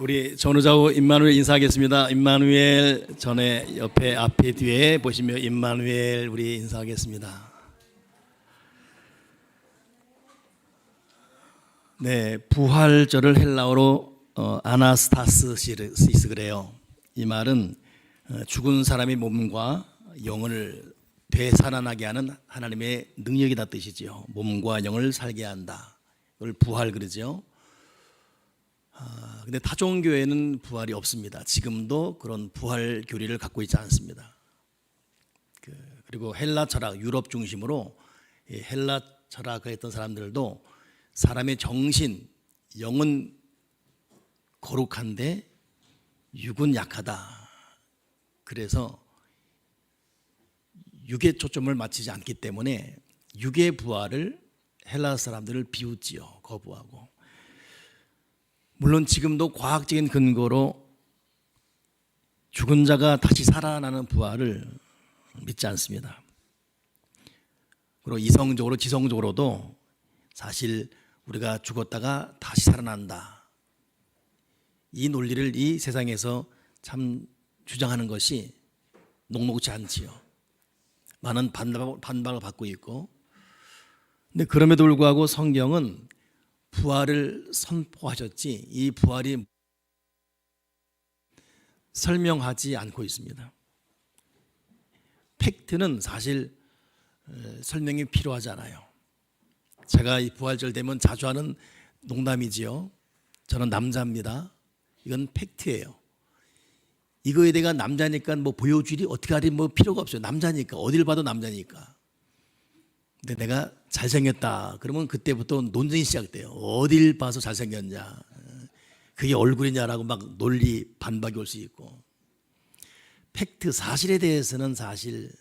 우리 전우좌우 임마누엘 인사하겠습니다. 임마누엘 전에 옆에 앞에 뒤에 보시며 임마누엘 우리 인사하겠습니다. 네, 부활절을 헬라어로 아나스타시스 그래요. 이 말은 죽은 사람의 몸과 영을 되살아나게 하는 하나님의 능력이다 뜻이지요. 몸과 영을 살게 한다. 이걸 부활 그러죠. 근데 타종교회는 부활이 없습니다. 지금도 그런 부활 교리를 갖고 있지 않습니다. 그리고 헬라 철학, 유럽 중심으로 헬라 철학을 했던 사람들도 사람의 정신, 영은 거룩한데 육은 약하다. 그래서 육에 초점을 맞추지 않기 때문에 육의 부활을 헬라 사람들을 비웃지요. 거부하고. 물론 지금도 과학적인 근거로 죽은 자가 다시 살아나는 부활을 믿지 않습니다. 그리고 이성적으로 지성적으로도 사실 우리가 죽었다가 다시 살아난다. 이 논리를 이 세상에서 참 주장하는 것이 녹록지 않지요. 많은 반박을 받고 있고, 근데 그럼에도 불구하고 성경은 부활을 선포하셨지 이 부활이 설명하지 않고 있습니다. 팩트는 사실 설명이 필요하지 않아요. 제가 이 부활절 되면 자주 하는 농담이지요. 저는 남자입니다. 이건 팩트예요. 이거에 대해 남자니까 뭐 보여주리 어떻게 하리 뭐 필요가 없어요. 남자니까 어딜 봐도 남자니까. 근데 내가 잘생겼다 그러면 그때부터 논쟁이 시작돼요. 어딜 봐서 잘생겼냐, 그게 얼굴이냐라고 막 논리 반박이 올 수 있고, 팩트 사실에 대해서는 사실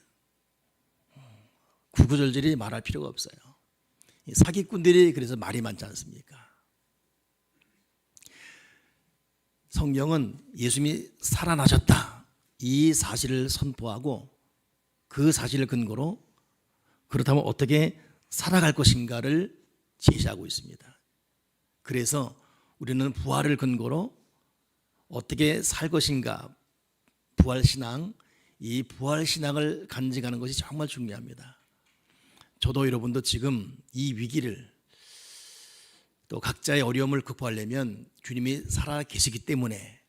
구구절절히 말할 필요가 없어요. 사기꾼들이 그래서 말이 많지 않습니까? 성경은 예수님이 살아나셨다 이 사실을 선포하고 그 사실을 근거로 그렇다면 어떻게 살아갈 것인가를 제시하고 있습니다. 그래서 우리는 부활을 근거로 어떻게 살 것인가, 부활신앙, 이 부활신앙을 간직하는 것이 정말 중요합니다. 저도 여러분도 지금 이 위기를 또 각자의 어려움을 극복하려면 주님이 살아 계시기 때문에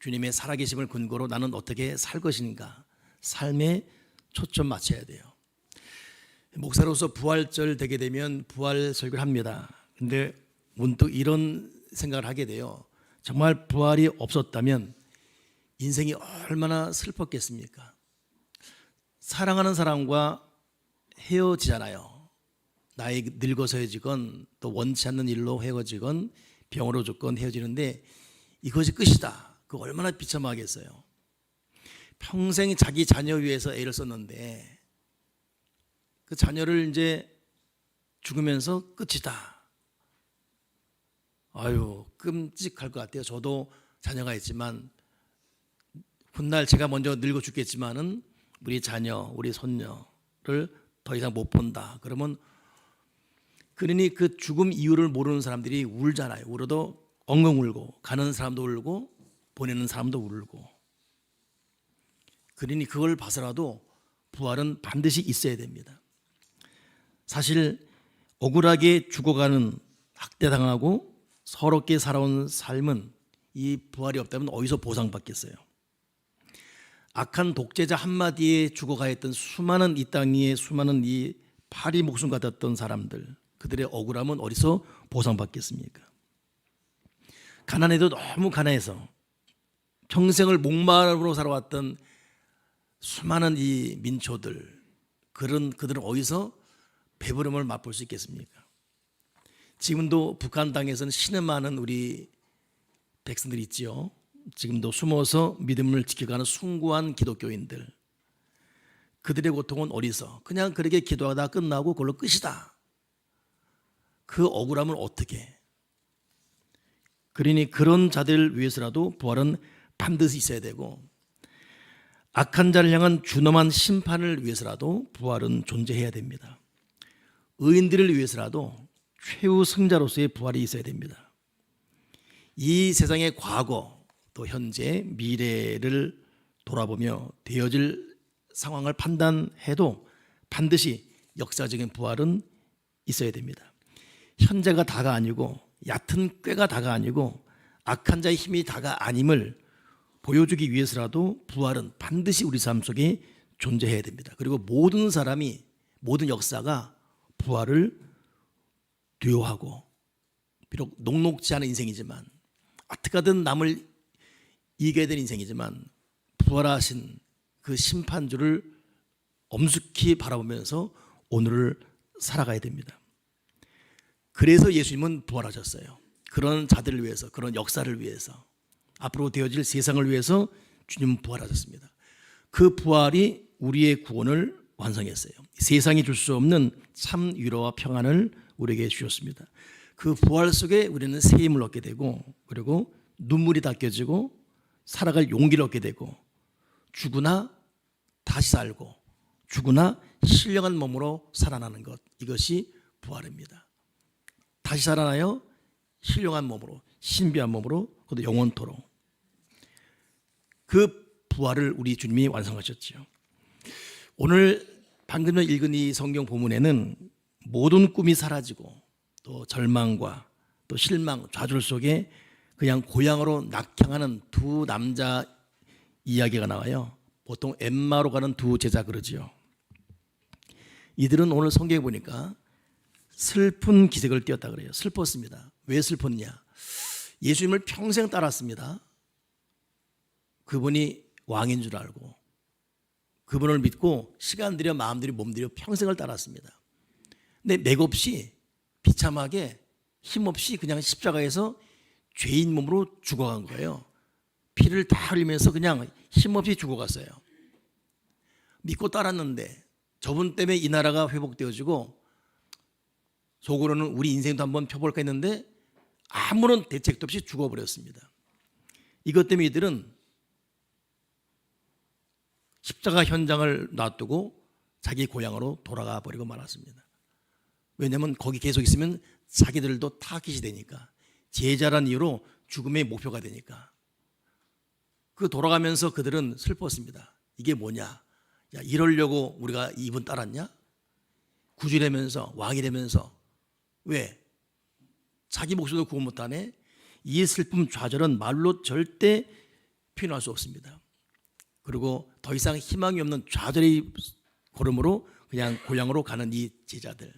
주님의 살아계심을 근거로 나는 어떻게 살 것인가, 삶에 초점 맞춰야 돼요. 목사로서 부활절 되게 되면 부활 설교를 합니다. 근데 문득 이런 생각을 하게 돼요. 정말 부활이 없었다면 인생이 얼마나 슬펐겠습니까? 사랑하는 사람과 헤어지잖아요. 나이 늙어서 헤어지건 또 원치 않는 일로 헤어지건 병으로 죽건 헤어지는데 이것이 끝이다. 그거 얼마나 비참하겠어요. 평생 자기 자녀 위해서 애를 썼는데 그 자녀를 이제 죽으면서 끝이다. 아유, 끔찍할 것 같아요. 저도 자녀가 있지만 훗날 제가 먼저 늙어 죽겠지만은 우리 자녀, 우리 손녀를 더 이상 못 본다. 그러면 그러니 그 죽음 이유를 모르는 사람들이 울잖아요. 울어도 엉엉 울고, 가는 사람도 울고 보내는 사람도 울고. 그러니 그걸 봐서라도 부활은 반드시 있어야 됩니다. 사실 억울하게 죽어가는, 학대당하고 서럽게 살아온 삶은 이 부활이 없다면 어디서 보상받겠어요? 악한 독재자 한마디에 죽어가했던 수많은 이 땅 위에 수많은 이 파리 목숨 같았던 사람들, 그들의 억울함은 어디서 보상받겠습니까? 가난해도 너무 가난해서 평생을 목마름으로 살아왔던 수많은 이 민초들, 그들은 어디서 배부름을 맛볼 수 있겠습니까? 지금도 북한 땅에서는 신음하는 우리 백성들이 있지요. 지금도 숨어서 믿음을 지켜가는 숭고한 기독교인들, 그들의 고통은 어디서? 그냥 그렇게 기도하다 끝나고 그걸로 끝이다. 그 억울함을 어떻게? 그러니 그런 자들을 위해서라도 부활은 반드시 있어야 되고, 악한 자를 향한 준엄한 심판을 위해서라도 부활은 존재해야 됩니다. 의인들을 위해서라도 최후 승자로서의 부활이 있어야 됩니다. 이 세상의 과거 또 현재 미래를 돌아보며 되어질 상황을 판단해도 반드시 역사적인 부활은 있어야 됩니다. 현재가 다가 아니고 얕은 꾀가 다가 아니고 악한 자의 힘이 다가 아님을 보여주기 위해서라도 부활은 반드시 우리 삶 속에 존재해야 됩니다. 그리고 모든 사람이 모든 역사가 부활을 두려워하고 비록 녹록지 않은 인생이지만 어떻게 하든 남을 이겨야 되는 인생이지만 부활하신 그 심판주를 엄숙히 바라보면서 오늘을 살아가야 됩니다. 그래서 예수님은 부활하셨어요. 그런 자들을 위해서, 그런 역사를 위해서, 앞으로 되어질 세상을 위해서 주님은 부활하셨습니다. 그 부활이 우리의 구원을 완성했어요. 세상이 줄 수 없는 참 위로와 평안을 우리에게 주셨습니다. 그 부활 속에 우리는 새 힘을 얻게 되고, 그리고 눈물이 닦여지고 살아갈 용기를 얻게 되고, 죽으나 다시 살고 죽으나 신령한 몸으로 살아나는 것, 이것이 부활입니다. 다시 살아나요 신령한 몸으로, 신비한 몸으로, 그것도 영원토록. 그 부활을 우리 주님이 완성하셨죠. 오늘 방금 전 읽은 이 성경 본문에는 모든 꿈이 사라지고 또 절망과 또 실망, 좌절 속에 그냥 고향으로 낙향하는 두 남자 이야기가 나와요. 보통 엠마로 가는 두 제자 그러지요. 이들은 오늘 성경에 보니까 슬픈 기색을 띄었다 그래요. 슬펐습니다. 왜 슬펐냐? 예수님을 평생 따랐습니다. 그분이 왕인 줄 알고 그분을 믿고 시간 들여 마음 들여 몸 들여 평생을 따랐습니다. 근데 맥없이 비참하게 힘없이 그냥 십자가에서 죄인 몸으로 죽어간 거예요. 피를 다 흘리면서 그냥 힘없이 죽어갔어요. 믿고 따랐는데 저분 때문에 이 나라가 회복되어지고 속으로는 우리 인생도 한번 펴볼까 했는데 아무런 대책도 없이 죽어버렸습니다. 이것 때문에 이들은 십자가 현장을 놔두고 자기 고향으로 돌아가 버리고 말았습니다. 왜냐하면 거기 계속 있으면 자기들도 타깃이 되니까, 제자란 이유로 죽음의 목표가 되니까. 그 돌아가면서 그들은 슬펐습니다. 이게 뭐냐? 야, 이러려고 우리가 이분 따랐냐? 구주되면서 왕이 되면서 왜? 자기 목숨도 구원 못하네? 이 슬픔 좌절은 말로 절대 표현할 수 없습니다. 그리고 더 이상 희망이 없는 좌절의 걸음으로 그냥 고향으로 가는 이 제자들.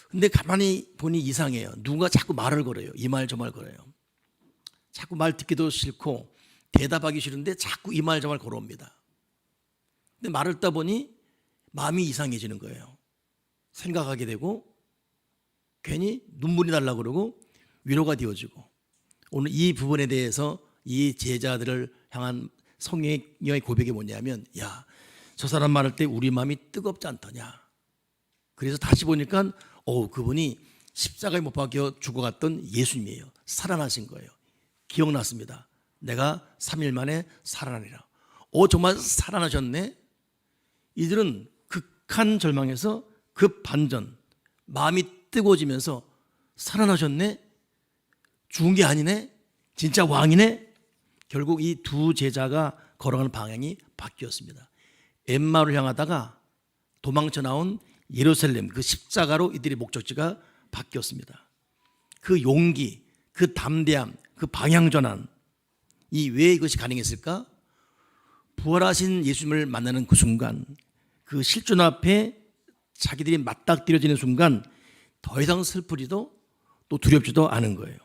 근데 가만히 보니 이상해요. 누군가 자꾸 말을 걸어요. 이 말 저 말 걸어요. 자꾸 말 듣기도 싫고 대답하기 싫은데 자꾸 이 말 저 말 걸어옵니다. 근데 말을 듣다 보니 마음이 이상해지는 거예요. 생각하게 되고 괜히 눈물이 날라 그러고 위로가 되어지고, 오늘 이 부분에 대해서 이 제자들을 향한 성령의 고백이 뭐냐면, 야, 저 사람 말할 때 우리 마음이 뜨겁지 않더냐. 그래서 다시 보니까 그분이 십자가에 못 박혀 죽어갔던 예수님이에요. 살아나신 거예요. 기억났습니다. 내가 3일 만에 살아나리라. 정말 살아나셨네. 이들은 극한 절망에서 급반전, 마음이 뜨거워지면서 살아나셨네. 죽은 게 아니네. 진짜 왕이네. 결국 이 두 제자가 걸어가는 방향이 바뀌었습니다. 엠마를 향하다가 도망쳐 나온 예루살렘, 그 십자가로 이들의 목적지가 바뀌었습니다. 그 용기, 그 담대함, 그 방향 전환, 왜 이것이 가능했을까? 부활하신 예수님을 만나는 그 순간, 그 실존 앞에 자기들이 맞닥뜨려지는 순간 더 이상 슬프지도 또 두렵지도 않은 거예요.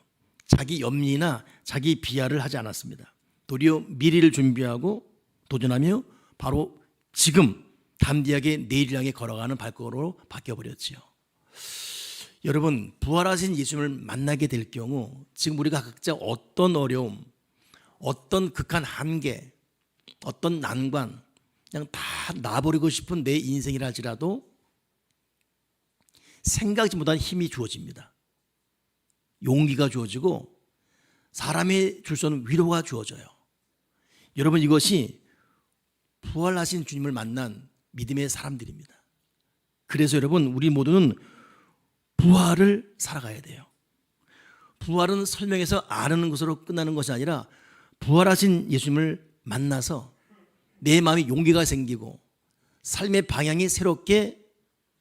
자기 염려나 자기 비하를 하지 않았습니다. 도리어 미래를 준비하고 도전하며 바로 지금 담대하게 내일을 향해 걸어가는 발걸음으로 바뀌어버렸지요. 여러분, 부활하신 예수님을 만나게 될 경우 지금 우리가 각자 어떤 어려움, 어떤 극한 한계, 어떤 난관, 그냥 다 놔버리고 싶은 내 인생이라 할지라도 생각지 못한 힘이 주어집니다. 용기가 주어지고 사람이 줄 수 없는 위로가 주어져요. 여러분, 이것이 부활하신 주님을 만난 믿음의 사람들입니다. 그래서 여러분, 우리 모두는 부활을 살아가야 돼요. 부활은 설명해서 아는 것으로 끝나는 것이 아니라 부활하신 예수님을 만나서 내 마음에 용기가 생기고 삶의 방향이 새롭게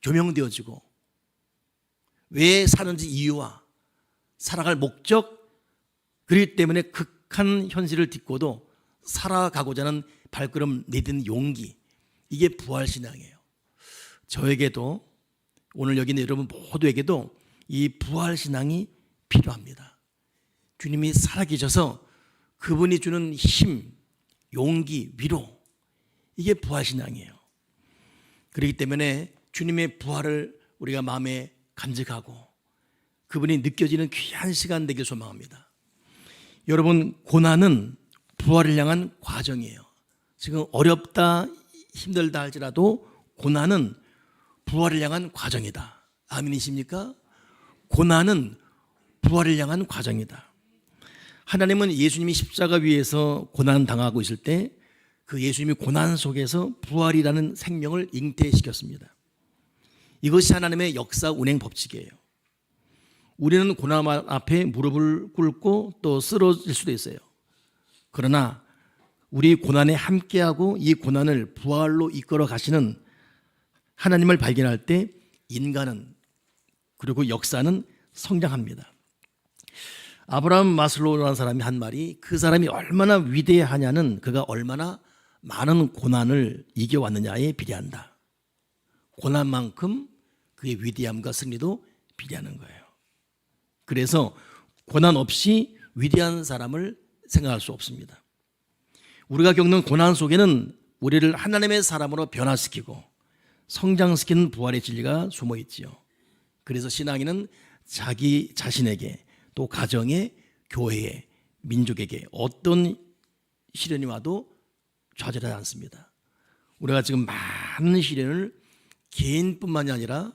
조명되어지고 왜 사는지 이유와 살아갈 목적, 그렇기 때문에 극한 현실을 딛고도 살아가고자 하는 발걸음 내딛는 용기, 이게 부활신앙이에요. 저에게도 오늘 여기 있는 여러분 모두에게도 이 부활신앙이 필요합니다. 주님이 살아계셔서 그분이 주는 힘, 용기, 위로, 이게 부활신앙이에요. 그렇기 때문에 주님의 부활을 우리가 마음에 간직하고 그분이 느껴지는 귀한 시간 되길 소망합니다. 여러분, 고난은 부활을 향한 과정이에요. 지금 어렵다, 힘들다 할지라도 고난은 부활을 향한 과정이다. 아멘이십니까? 고난은 부활을 향한 과정이다. 하나님은 예수님이 십자가 위에서 고난 당하고 있을 때 그 예수님이 고난 속에서 부활이라는 생명을 잉태시켰습니다. 이것이 하나님의 역사 운행 법칙이에요. 우리는 고난 앞에 무릎을 꿇고 또 쓰러질 수도 있어요. 그러나 우리 고난에 함께하고 이 고난을 부활로 이끌어 가시는 하나님을 발견할 때 인간은, 그리고 역사는 성장합니다. 아브라함 마슬로우라는 사람이 한 말이, 그 사람이 얼마나 위대하냐는 그가 얼마나 많은 고난을 이겨왔느냐에 비례한다. 고난만큼 그의 위대함과 승리도 비례하는 거예요. 그래서 고난 없이 위대한 사람을 생각할 수 없습니다. 우리가 겪는 고난 속에는 우리를 하나님의 사람으로 변화시키고 성장시키는 부활의 진리가 숨어 있지요. 그래서 신앙인은 자기 자신에게, 또 가정에, 교회에, 민족에게 어떤 시련이 와도 좌절하지 않습니다. 우리가 지금 많은 시련을 개인뿐만이 아니라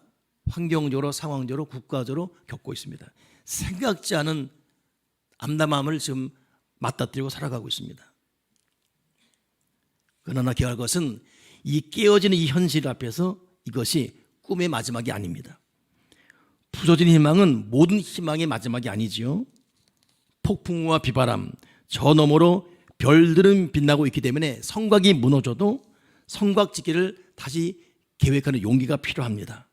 환경적으로, 상황적으로, 국가적으로 겪고 있습니다. 생각지 않은 암담함을 지금 맞닥뜨리고 살아가고 있습니다. 그러나 기억할 것은 이 깨어지는 이 현실 앞에서 이것이 꿈의 마지막이 아닙니다. 부서진 희망은 모든 희망의 마지막이 아니지요. 폭풍과 비바람, 저 너머로 별들은 빛나고 있기 때문에 성곽이 무너져도 성곽 짓기를 다시 계획하는 용기가 필요합니다.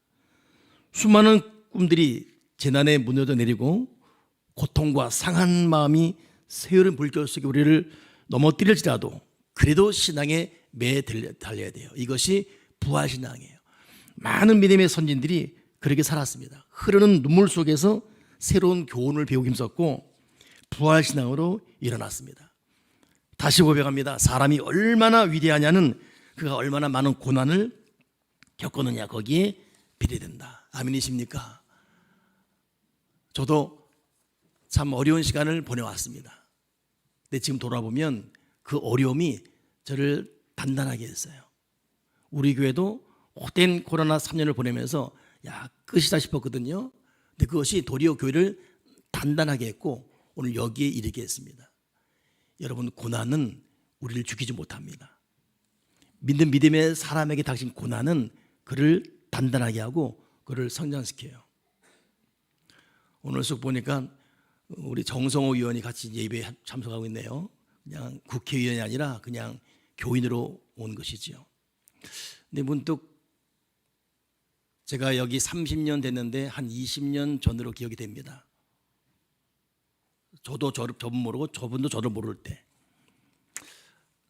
수많은 꿈들이 재난에 무너져 내리고 고통과 상한 마음이 세월의 물결 속에 우리를 넘어뜨릴지라도 그래도 신앙에 매에 달려야 돼요. 이것이 부활신앙이에요. 많은 믿음의 선진들이 그렇게 살았습니다. 흐르는 눈물 속에서 새로운 교훈을 배우고 힘썼고 부활신앙으로 일어났습니다. 다시 고백합니다. 사람이 얼마나 위대하냐는 그가 얼마나 많은 고난을 겪었느냐, 거기에 비례된다. 아멘이십니까? 저도 참 어려운 시간을 보내왔습니다. 근데 지금 돌아보면 그 어려움이 저를 단단하게 했어요. 우리 교회도 헛된 코로나 3년을 보내면서 끝이다 싶었거든요. 근데 그것이 도리어 교회를 단단하게 했고 오늘 여기에 이르게 했습니다. 여러분, 고난은 우리를 죽이지 못합니다. 믿는 믿음의 사람에게 닥친 고난은 그를 단단하게 하고 그를 성장시켜요. 오늘 쑥 보니까 우리 정성호 의원이 같이 예배에 참석하고 있네요. 그냥 국회의원이 아니라 그냥 교인으로 온 것이지요. 근데 문득 제가 여기 30년 됐는데 한 20년 전으로 기억이 됩니다. 저도 저분 모르고 저분도 저를 모를 때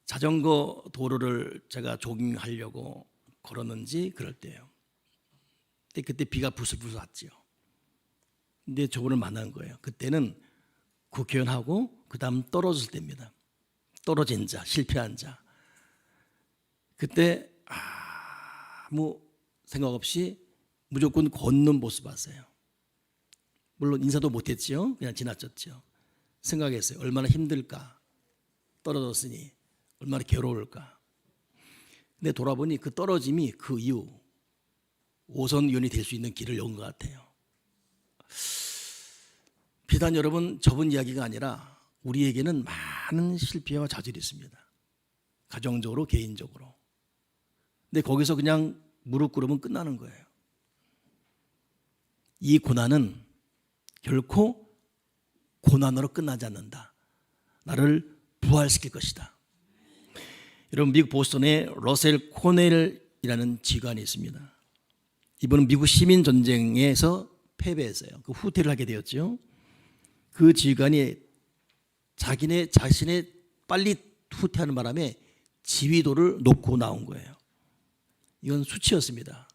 자전거 도로를 제가 조깅하려고 걸었는지 그럴 때예요. 근데 그때 비가 부슬부슬 왔지요. 근데 저분을 만난 거예요. 그때는 국회의원하고 그 다음 떨어졌을 때입니다. 떨어진 자, 실패한 자. 그때 아무 생각 없이 무조건 걷는 모습 봤어요. 물론 인사도 못했지요. 그냥 지나쳤죠. 생각했어요. 얼마나 힘들까. 떨어졌으니 얼마나 괴로울까. 근데 돌아보니 그 떨어짐이 그 이후 5선 의원이 될 수 있는 길을 연 것 같아요. 비단 여러분 저분 이야기가 아니라 우리에게는 많은 실패와 좌절이 있습니다. 가정적으로, 개인적으로. 근데 거기서 그냥 무릎 꿇으면 끝나는 거예요. 이 고난은 결코 고난으로 끝나지 않는다. 나를 부활시킬 것이다. 여러분, 미국 보스턴에 러셀 코넬이라는 지휘관이 있습니다. 이분은 미국 시민전쟁에서 패배했어요. 그 후퇴를 하게 되었죠. 그 지휘관이 자신의 빨리 후퇴하는 바람에 지휘도를 놓고 나온 거예요. 이건 수치였습니다.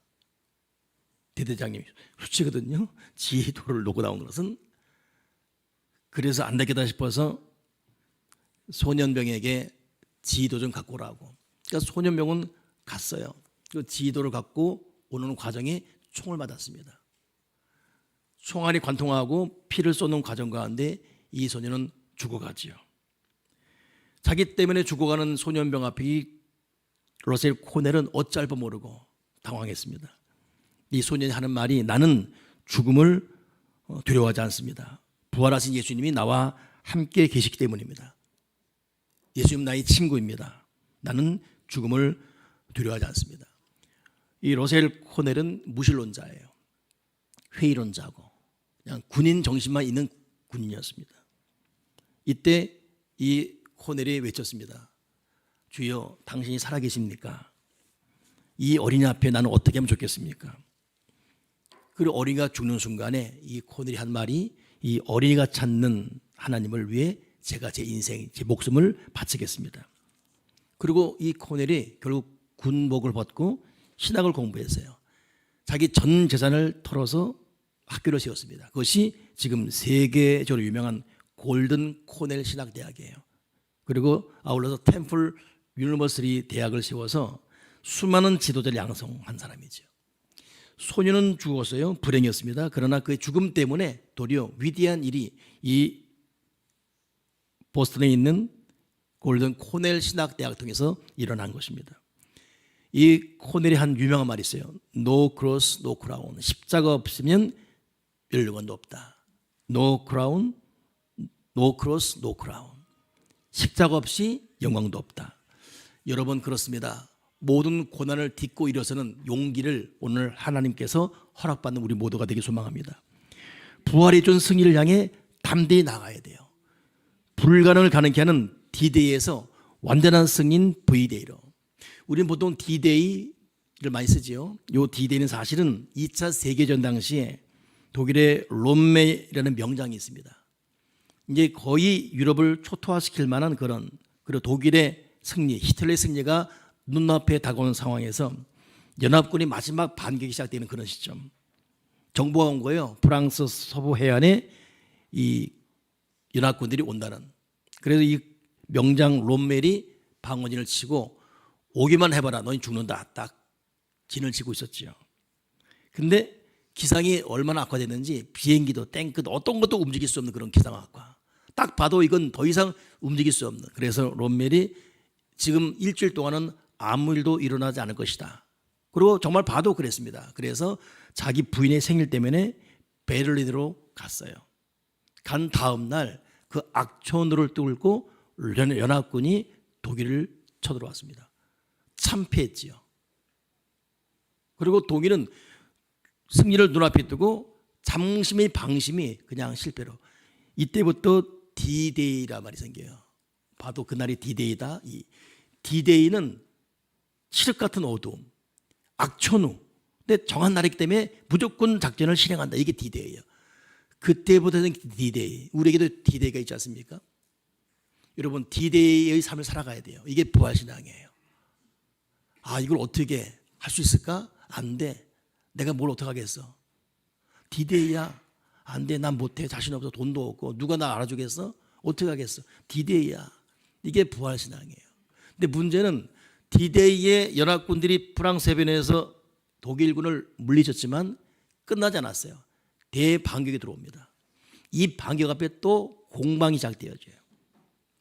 대대장님 수치거든요. 지휘도를 놓고 나온 것은. 그래서 안 되겠다 싶어서 소년병에게 지휘도 좀 갖고 오라고. 그러니까 소년병은 갔어요. 그 지휘도를 갖고 오는 과정에 총을 맞았습니다. 총알이 관통하고 피를 쏟는 과정 가운데 이 소년은 죽어가지요. 자기 때문에 죽어가는 소년병 앞에 이 러셀 코넬은 어찌할 바 모르고 당황했습니다. 이 소년이 하는 말이 나는 죽음을 두려워하지 않습니다. 부활하신 예수님이 나와 함께 계시기 때문입니다. 예수님 나의 친구입니다. 나는 죽음을 두려워하지 않습니다. 이 러셀 코넬은 무신론자예요. 회의론자고 그냥 군인 정신만 있는 군인이었습니다. 이때 이 코넬이 외쳤습니다. 주여, 당신이 살아계십니까? 이 어린이 앞에 나는 어떻게 하면 좋겠습니까? 그리고 어린이가 죽는 순간에 이 코넬이 한 말이 이 어린이가 찾는 하나님을 위해 제가 제 인생, 제 목숨을 바치겠습니다. 그리고 이 코넬이 결국 군복을 벗고 신학을 공부했어요. 자기 전 재산을 털어서 학교를 세웠습니다. 그것이 지금 세계적으로 유명한 골든 코넬 신학대학이에요. 그리고 아울러서 템플 유니버시티 대학을 세워서 수많은 지도자를 양성한 사람이죠. 소년은 죽었어요. 불행이었습니다. 그러나 그의 죽음 때문에 도리어 위대한 일이 이 보스턴에 있는 골든 코넬 신학대학을 통해서 일어난 것입니다. 이 코넬이 한 유명한 말이 있어요. No cross, no crown. 십자가 없으면 멸류관도 없다. No crown, no cross, no crown. 십자가 없이 영광도 없다. 여러분, 그렇습니다. 모든 고난을 딛고 일어서는 용기를 오늘 하나님께서 허락받는 우리 모두가 되길 소망합니다. 부활이 준 승리를 향해 담대히 나가야 돼요. 불가능을 가능케 하는 D-Day에서 완전한 승리인 V-Day로. 우리는 보통 D-Day를 많이 쓰지요. 이 D-Day는 사실은 2차 세계전 당시에 독일의 롬메이라는 명장이 있습니다. 이제 거의 유럽을 초토화시킬 만한 그런, 그리고 독일의 승리, 히틀러의 승리가 눈앞에 다가오는 상황에서 연합군이 마지막 반격이 시작되는 그런 시점. 정보가 온 거예요. 프랑스 서부 해안에 이 연합군들이 온다는. 그래서 이 명장 롬멜이 방어진을 치고 오기만 해봐라, 너희 죽는다, 딱 진을 치고 있었지요. 근데 기상이 얼마나 악화됐는지 비행기도 탱크도 어떤 것도 움직일 수 없는 그런 기상 악화. 딱 봐도 이건 더 이상 움직일 수 없는. 그래서 롬멜이 지금 일주일 동안은 아무 일도 일어나지 않을 것이다. 그리고 정말 봐도 그랬습니다. 그래서 자기 부인의 생일 때문에 베를린으로 갔어요. 간 다음 날 그 악천후를 뚫고 연합군이 독일을 쳐들어왔습니다. 참패했지요. 그리고 독일은 승리를 눈앞에 두고 잠심의 방심이 그냥 실패로. 이때부터 D-Day라 말이 생겨요. 봐도 그날이 D-Day다. 이 D-Day는 칠흑 같은 어두움, 악천후. 근데 정한 날이기 때문에 무조건 작전을 실행한다. 이게 D-Day예요. 그때부터는 D-Day. 우리에게도 D-Day가 있지 않습니까? 여러분, D-Day의 삶을 살아가야 돼요. 이게 부활신앙이에요. 아, 이걸 어떻게 할 수 있을까? 안 돼. 내가 뭘 어떻게 하겠어? D-Day야. 안 돼. 난 못해. 자신 없어. 돈도 없고. 누가 나 알아주겠어? 어떻게 하겠어? D-Day야. 이게 부활신앙이에요. 근데 문제는 D-Day에 연합군들이 프랑스 해변에서 독일군을 물리쳤지만 끝나지 않았어요. 대반격이 들어옵니다. 이 반격 앞에 또 공방이 시작되어져요.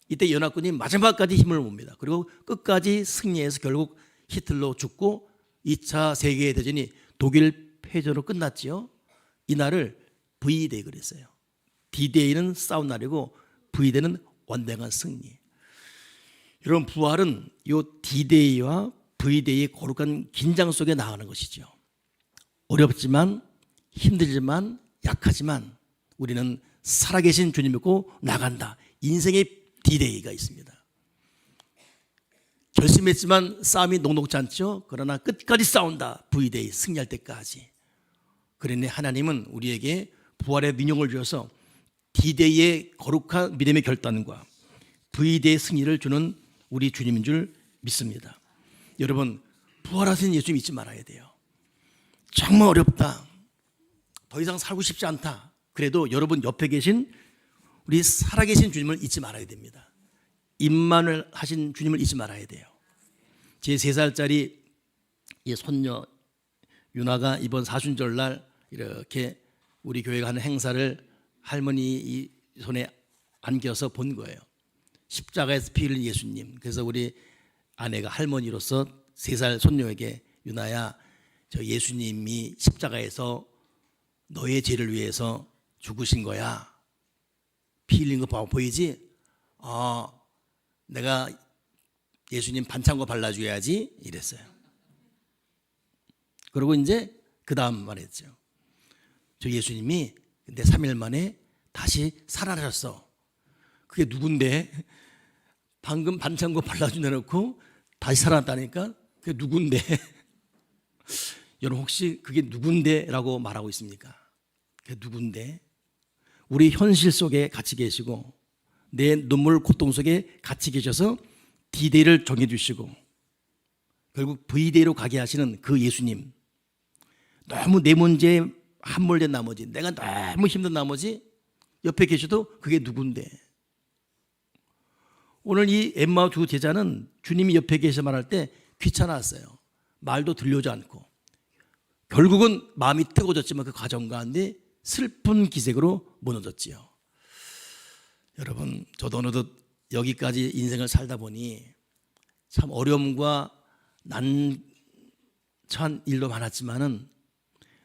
이때 연합군이 마지막까지 힘을 봅니다. 그리고 끝까지 승리해서 결국 히틀러 죽고 2차 세계대전이 독일 패전으로 끝났지요. 이날을 V-Day 그랬어요. D-Day는 싸운 날이고 V-Day는 완전한 승리. 여러분, 부활은 이 D-Day와 V-Day의 거룩한 긴장 속에 나가는 것이죠. 어렵지만 힘들지만 약하지만 우리는 살아계신 주님 믿고 나간다. 인생의 디데이가 있습니다. 결심했지만 싸움이 녹록지 않죠. 그러나 끝까지 싸운다. V데이 승리할 때까지. 그러니 하나님은 우리에게 부활의 민영을 주셔서 D데이의 거룩한 믿음의 결단과 V데이의 승리를 주는 우리 주님인 줄 믿습니다. 여러분, 부활하신 예수 믿지 말아야 돼요. 정말 어렵다. 더 이상 살고 싶지 않다. 그래도 여러분 옆에 계신 우리 살아계신 주님을 잊지 말아야 됩니다. 임만을 하신 주님을 잊지 말아야 돼요. 제 3살짜리 이 손녀 유나가 이번 사순절 날 이렇게 우리 교회가 하는 행사를 할머니 이 손에 안겨서 본 거예요. 십자가에서 피 흘린 예수님. 그래서 우리 아내가 할머니로서 3살 손녀에게 유나야, 저 예수님이 십자가에서 너의 죄를 위해서 죽으신 거야. 피 흘린 거 보이지? 내가 예수님 반창고 발라줘야지 이랬어요. 그리고 이제 그 다음 말했죠. 저 예수님이 근데 3일 만에 다시 살아나셨어. 그게 누군데? 방금 반창고 발라준 해놓고 다시 살아났다니까? 그게 누군데? 여러분 혹시 그게 누군데? 라고 말하고 있습니까? 그게 누군데? 우리 현실 속에 같이 계시고 내 눈물 고통 속에 같이 계셔서 D데이를 정해주시고 결국 V데이로 가게 하시는 그 예수님, 너무 내 문제에 함몰된 나머지, 내가 너무 힘든 나머지 옆에 계셔도 그게 누군데? 오늘 이 엠마오 두 제자는 주님이 옆에 계셔 말할 때 귀찮았어요. 말도 들려오지 않고 결국은 마음이 뜨거워졌지만 그 과정 가운데 슬픈 기색으로 무너졌지요. 여러분, 저도 어느덧 여기까지 인생을 살다 보니 참 어려움과 난처한 일도 많았지만은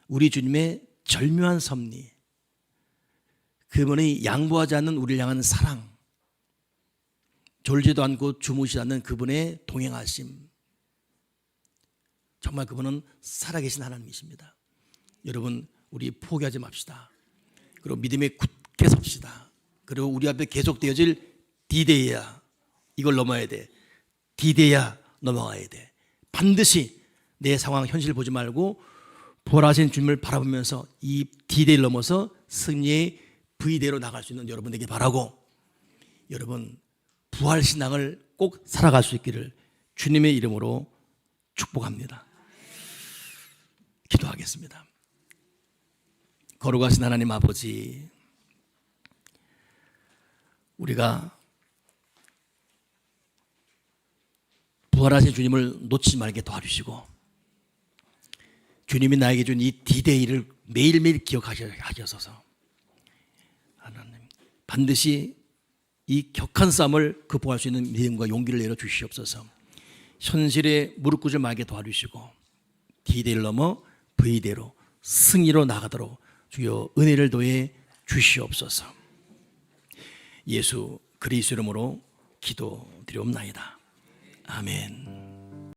우리 주님의 절묘한 섭리, 그분의 양보하지 않는 우리를 향한 사랑, 졸지도 않고 주무시지 않는 그분의 동행하심, 정말 그분은 살아계신 하나님이십니다. 여러분, 우리 포기하지 맙시다. 그리고 믿음에 굳게 섭시다. 그리고 우리 앞에 계속되어질 D데이야, 이걸 넘어야 돼. D데이야, 넘어가야 돼. 반드시 내 상황 현실을 보지 말고 부활하신 주님을 바라보면서 이 D데이를 넘어서 승리의 V데이로 나갈 수 있는 여러분에게 바라고, 여러분 부활신앙을 꼭 살아갈 수 있기를 주님의 이름으로 축복합니다. 기도하겠습니다. 거룩하신 하나님 아버지, 우리가 부활하신 주님을 놓치지 말게 도와주시고 주님이 나에게 준 이 D데이를 매일매일 기억하셔서 하나님 반드시 이 격한 싸움을 극복할 수 있는 믿음과 용기를 내려 주시옵소서. 현실에 무릎 꿇지 말게 도와주시고 D데이를 넘어 V데이로 승리로 나가도록 주여 은혜를 더해 주시옵소서. 예수 그리스도 이름으로 기도드리옵나이다. 아멘.